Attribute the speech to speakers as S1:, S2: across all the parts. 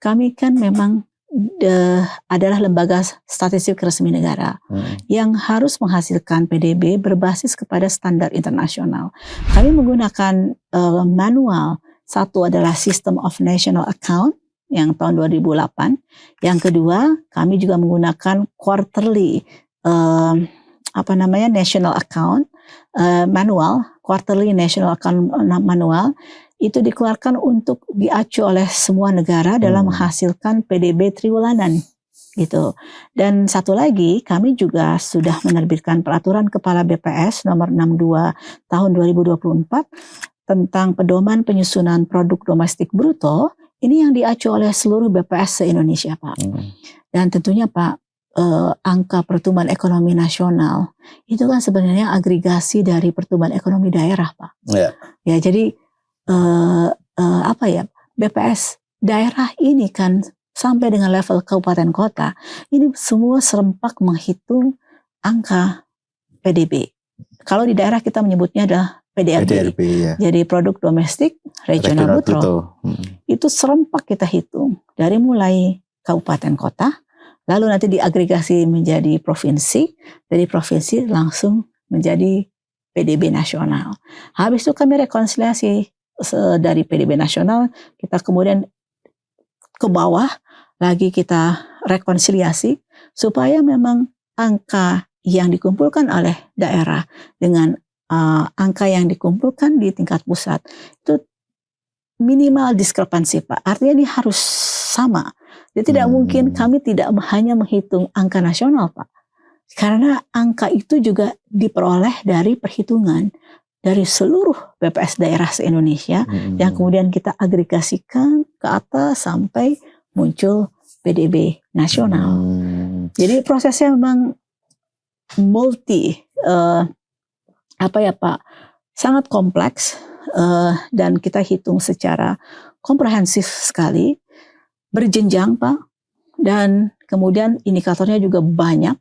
S1: kami kan memang adalah lembaga statistik resmi negara yang harus menghasilkan PDB berbasis kepada standar internasional. Kami menggunakan manual. Satu adalah System of National Account yang tahun 2008. Yang kedua, kami juga menggunakan quarterly National Account manual, Quarterly National Account Manual. Itu dikeluarkan untuk diacu oleh semua negara dalam menghasilkan PDB triwulanan gitu. Dan satu lagi, kami juga sudah menerbitkan peraturan Kepala BPS nomor 62 tahun 2024 tentang pedoman penyusunan produk domestik bruto. Ini yang diacu oleh seluruh BPS se-Indonesia, Pak. Dan tentunya Pak, angka pertumbuhan ekonomi nasional itu kan sebenarnya agregasi dari pertumbuhan ekonomi daerah, Pak. Ya, jadi BPS daerah ini kan sampai dengan level kabupaten kota ini semua serempak menghitung angka PDB. Kalau di daerah kita menyebutnya adalah PDRB ya. Jadi produk domestik regional bruto. Itu serempak kita hitung dari mulai kabupaten kota, lalu nanti diagregasi menjadi provinsi, dari provinsi langsung menjadi PDB nasional. Habis itu kami rekonsiliasi dari PDB nasional, kita kemudian ke bawah lagi kita rekonsiliasi supaya memang angka yang dikumpulkan oleh daerah dengan angka yang dikumpulkan di tingkat pusat itu minimal diskrepansi, Pak. Artinya ini harus sama. Jadi tidak mungkin kami tidak hanya menghitung angka nasional, Pak. Karena angka itu juga diperoleh dari perhitungan dari seluruh BPS daerah se-Indonesia yang kemudian kita agregasikan ke atas sampai muncul PDB nasional. Jadi prosesnya memang multi, Pak, sangat kompleks dan kita hitung secara komprehensif sekali, berjenjang, Pak, dan kemudian indikatornya juga banyak,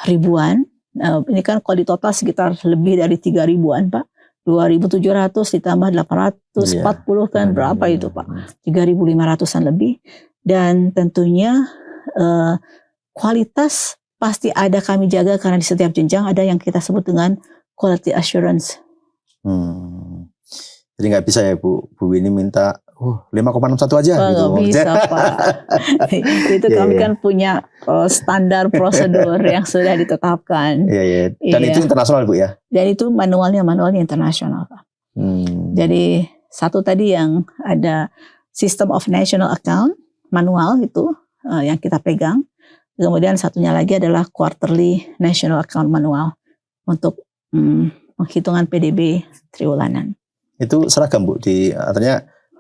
S1: ribuan. Ini kan kalau di total sekitar lebih dari 3.000-an, Pak. 2.700 ditambah 840 kan berapa itu, Pak? 3.500-an lebih. Dan tentunya kualitas pasti ada kami jaga karena di setiap jenjang ada yang kita sebut dengan quality assurance.
S2: Jadi nggak bisa ya Bu Winnie minta 5,61 aja gitu.
S1: Nggak bisa, Pak. Itu kami kan punya standar prosedur yang sudah ditetapkan.
S2: Dan itu internasional, Bu, ya?
S1: Dan itu manualnya internasional, Pak. Jadi satu tadi yang ada System of National Account manual itu yang kita pegang. Kemudian satunya lagi adalah Quarterly National Account Manual untuk penghitungan PDB triwulanan.
S2: Itu seragam, Bu, artinya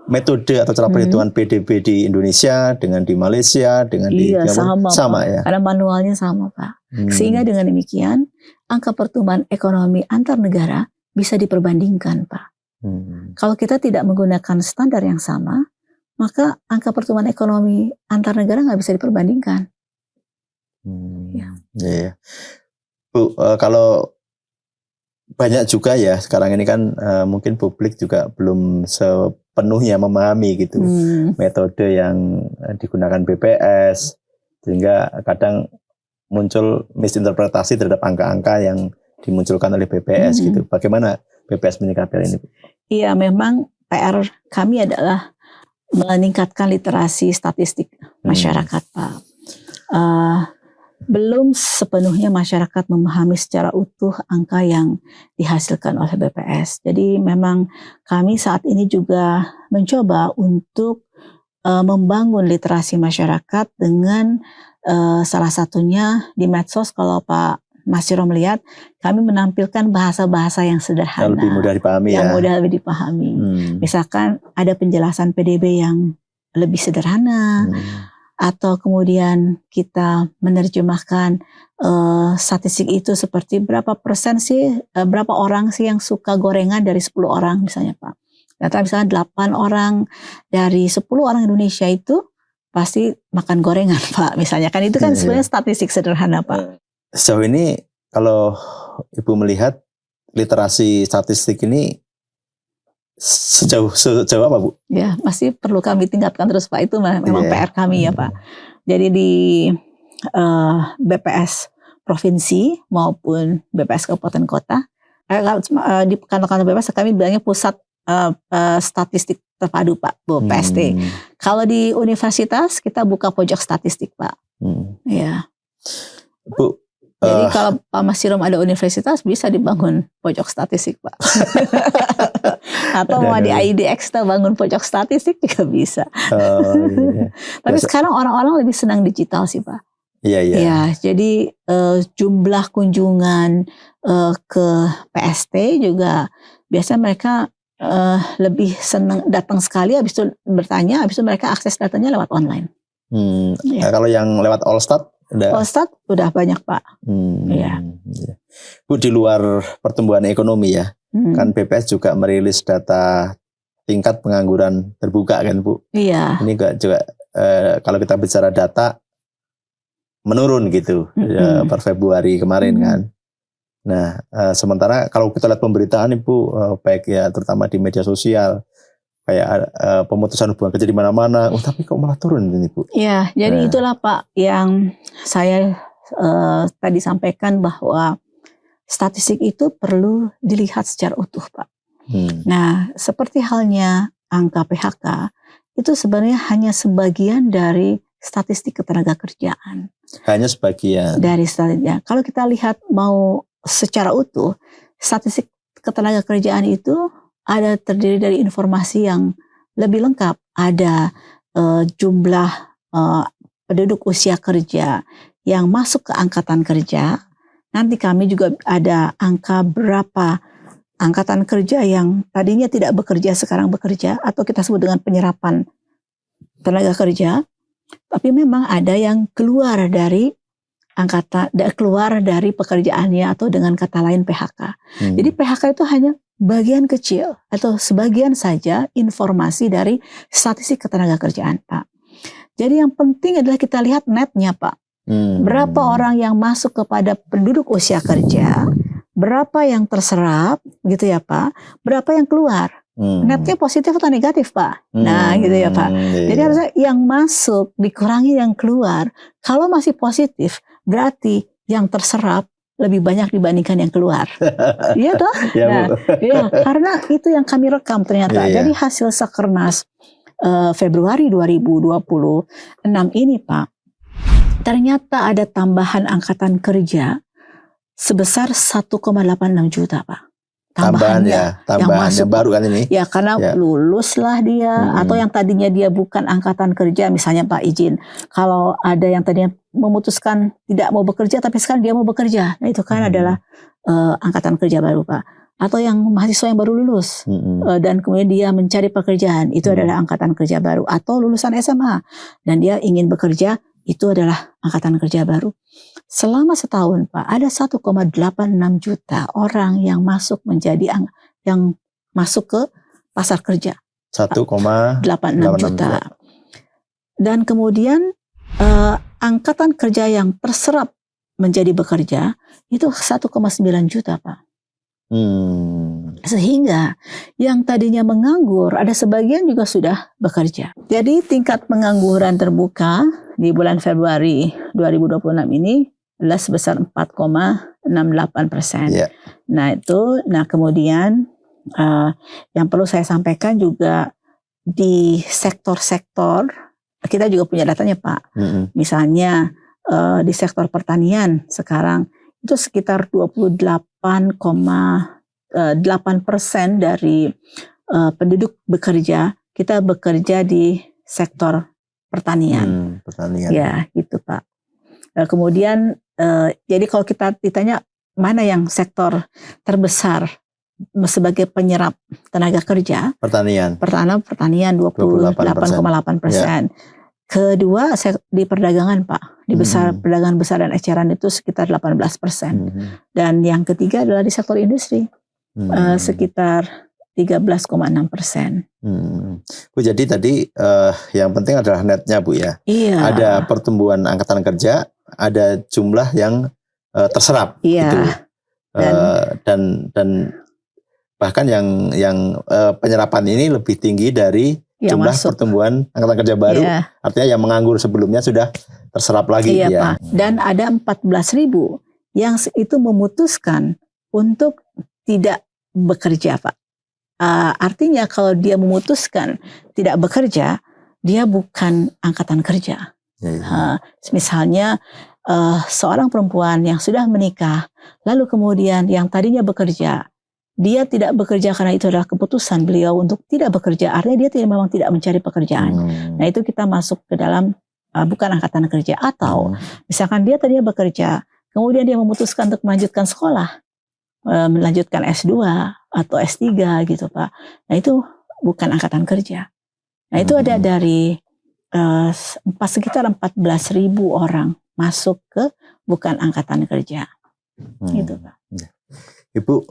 S2: metode atau cara perhitungan PDB di Indonesia dengan di Malaysia dengan di Singapura sama ya.
S1: Karena manualnya sama, Pak. Sehingga dengan demikian angka pertumbuhan ekonomi antar negara bisa diperbandingkan, Pak. Kalau kita tidak menggunakan standar yang sama, maka angka pertumbuhan ekonomi antar negara nggak bisa diperbandingkan.
S2: Bu, kalau banyak juga ya sekarang ini kan mungkin publik juga belum sepenuhnya memahami gitu metode yang digunakan BPS, sehingga kadang muncul misinterpretasi terhadap angka-angka yang dimunculkan oleh BPS gitu. Bagaimana BPS menyikapi hal ini?
S1: Iya, memang PR kami adalah meningkatkan literasi statistik masyarakat, Pak. Belum sepenuhnya masyarakat memahami secara utuh angka yang dihasilkan oleh BPS. Jadi memang kami saat ini juga mencoba untuk membangun literasi masyarakat dengan salah satunya di medsos. Kalau Pak Masiro melihat, kami menampilkan bahasa-bahasa yang sederhana,
S2: lebih mudah dipahami,
S1: yang mudah lebih dipahami. Misalkan ada penjelasan PDB yang lebih sederhana, atau kemudian kita menerjemahkan statistik itu seperti berapa persen sih, berapa orang sih yang suka gorengan dari 10 orang misalnya, Pak. Data misalnya 8 orang dari 10 orang Indonesia itu pasti makan gorengan, Pak. Misalnya kan itu kan sebenarnya statistik sederhana, Pak.
S2: Sejauh ini kalau Ibu melihat literasi statistik ini sejauh apa Bu?
S1: Ya, masih perlu kami tingkatkan terus Pak. Itu memang PR kami ya Pak. Jadi di BPS provinsi maupun BPS kabupaten kota, di kantor-kantor BPS kami bilangnya pusat statistik terpadu Pak, Bu, PST. Kalau di universitas kita buka pojok statistik Pak. Ya.
S2: Bu,
S1: jadi kalau Pak Masyirom ada universitas bisa dibangun pojok statistik Pak. Atau mau di IDX kita bangun pojok statistik juga bisa. Iya. Tapi sekarang orang-orang lebih senang digital sih Pak.
S2: Iya.
S1: Ya, jadi jumlah kunjungan ke PST juga biasanya mereka lebih senang datang sekali, habis itu bertanya, habis itu mereka akses datanya lewat online.
S2: Ya. Kalau yang lewat Allstat?
S1: Allstat udah banyak Pak. Ya.
S2: Bu, di luar pertumbuhan ekonomi ya, kan BPS juga merilis data tingkat pengangguran terbuka kan Bu? Iya. Ini juga kalau kita bicara data menurun gitu per Februari kemarin kan. Nah, sementara kalau kita lihat pemberitaan Ibu, baik ya terutama di media sosial, kayak pemutusan hubungan kerja di mana-mana, tapi kok malah turun ini Bu? Iya, jadi itulah Pak yang saya tadi sampaikan bahwa statistik itu perlu dilihat secara utuh Pak.
S1: Nah, seperti halnya angka PHK, itu sebenarnya hanya sebagian dari statistik ketenaga kerjaan.
S2: Hanya sebagian.
S1: Dari statistiknya. Kalau kita lihat mau secara utuh, statistik ketenaga kerjaan itu ada terdiri dari informasi yang lebih lengkap. Ada jumlah penduduk usia kerja yang masuk ke angkatan kerja. Nanti kami juga ada angka berapa angkatan kerja yang tadinya tidak bekerja sekarang bekerja, atau kita sebut dengan penyerapan tenaga kerja. Tapi memang ada yang keluar dari keluar dari pekerjaannya, atau dengan kata lain PHK. Jadi PHK itu hanya bagian kecil atau sebagian saja informasi dari statistik ketenaga kerjaan Pak. Jadi yang penting adalah kita lihat netnya Pak. Berapa orang yang masuk kepada penduduk usia kerja, berapa yang terserap gitu ya Pak, berapa yang keluar. Netnya positif atau negatif Pak? Nah gitu ya Pak. Jadi harusnya yang masuk dikurangi yang keluar. Kalau masih positif berarti yang terserap lebih banyak dibandingkan yang keluar. Iya toh? Nah, ya, karena itu yang kami rekam ternyata. Jadi hasil Sakernas Februari 2026 ini Pak, ternyata ada tambahan angkatan kerja sebesar 1,86 juta Pak.
S2: Tambahan yang baru kan ini.
S1: Ya karena luluslah dia, atau yang tadinya dia bukan angkatan kerja, misalnya Pak izin, kalau ada yang tadinya memutuskan tidak mau bekerja tapi sekarang dia mau bekerja, nah itu kan adalah angkatan kerja baru Pak. Atau yang mahasiswa yang baru lulus dan kemudian dia mencari pekerjaan, itu adalah angkatan kerja baru. Atau lulusan SMA dan dia ingin bekerja, itu adalah angkatan kerja baru. Selama setahun Pak, ada 1,86 juta orang yang masuk yang masuk ke pasar kerja. 1,86 juta. Dan kemudian angkatan kerja yang terserap menjadi bekerja itu 1,9 juta Pak. Sehingga yang tadinya menganggur ada sebagian juga sudah bekerja. Jadi tingkat pengangguran terbuka di bulan Februari 2026 ini adalah sebesar 4,68%. Nah kemudian yang perlu saya sampaikan juga di sektor-sektor kita juga punya datanya Pak. Misalnya di sektor pertanian sekarang itu sekitar 28,8% dari penduduk bekerja, kita bekerja di sektor pertanian. Ya, gitu Pak. Kemudian, jadi kalau kita ditanya mana yang sektor terbesar sebagai penyerap tenaga kerja? Pertanian 28,8%. Kedua di perdagangan Pak, di perdagangan besar dan eceran itu sekitar 18%. Dan yang ketiga adalah di sektor industri, sekitar 13,6%.
S2: Bu, jadi tadi yang penting adalah netnya Bu ya.
S1: Iya.
S2: Ada pertumbuhan angkatan kerja, ada jumlah yang terserap.
S1: Iya.
S2: Gitu. Dan bahkan yang penyerapan ini lebih tinggi dari
S1: Yang
S2: jumlah
S1: masuk.
S2: pertumbuhan angkatan kerja baru.
S1: Iya.
S2: Artinya yang menganggur sebelumnya sudah terserap lagi.
S1: Iya,
S2: ya.
S1: Pak. Dan ada 14.000 yang itu memutuskan untuk tidak bekerja, Pak. Artinya kalau dia memutuskan tidak bekerja, dia bukan angkatan kerja.
S2: Ya.
S1: Misalnya seorang perempuan yang sudah menikah, lalu kemudian yang tadinya bekerja, dia tidak bekerja karena itu adalah keputusan beliau untuk tidak bekerja. Artinya dia memang tidak mencari pekerjaan. Nah itu kita masuk ke dalam bukan angkatan kerja. Atau misalkan dia tadinya bekerja, kemudian dia memutuskan untuk melanjutkan sekolah, melanjutkan S2 atau S3 gitu Pak. Nah itu bukan angkatan kerja. Nah itu ada dari sekitar 14.000 orang masuk ke bukan angkatan kerja. Gitu Pak.
S2: Ibu,